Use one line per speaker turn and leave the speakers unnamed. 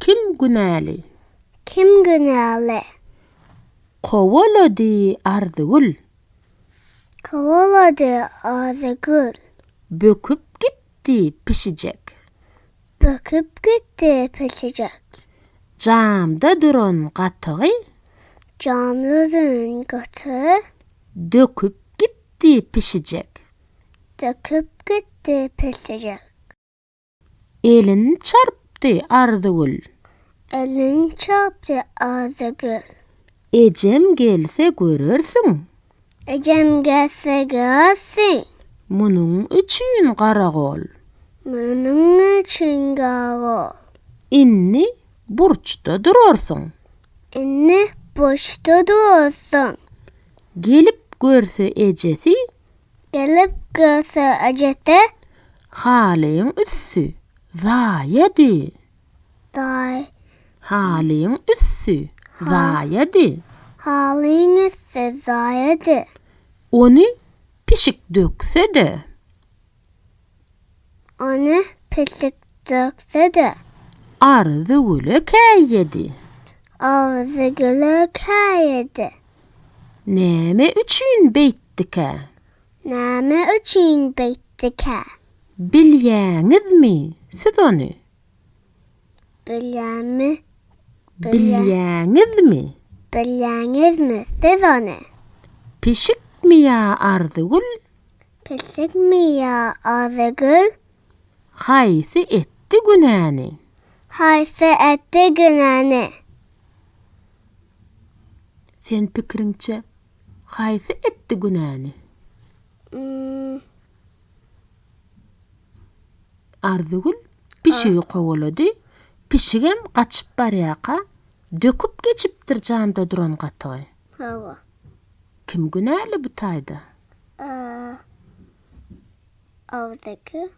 Kim günäli?
Kim günäli?
Kovaladı Ardıgül.
Kovaladı Ardıgül.
Böküp gitti pişecek.
Böküp gitti pişecek.
Camda duran gatığı
Camların katı
döküp gitti pişecek.
döküp gitti pişecek.
Elin çarptı Ardıgül.
Elin çarptı Ardıgül.
Ecem gelse görürsün.
Ecem gelse görürsün.
Munun üçün qaragol.
Bunun için garo.
Inni burçta durursun.
İnni boşta durursun.
Gelip görse ecesi
Gelip görse acete
halin üssü zayedi.
day.
Halin üssü zayedi.
Halini sezayedi.
Onu pişik dökse de
Onu pislik dökse de
Ardıgül'e kayedi.
ağzı gülü kayedi.
Näme üçün beyttike?
Näme üçün beyttike?
Bilýäňizmi siz onu?
Bilyami?
Bilýäňizmi?
Bilyäňiz mi siz onu?
Pişikmi ya Ardıgül?
Pislik mi ya ağzı gül?
Haýsy etdi günäni?
Haysı etti günahını.
Sen pikiriňçe haýsy etdi günäni? Ardıgül pişigi kovaladı. Pişigem gaçyp barýaka döküp geçipdir jamda duran gatygy.
Hava.
Kim günäli bu taýda?
Ağzı gül.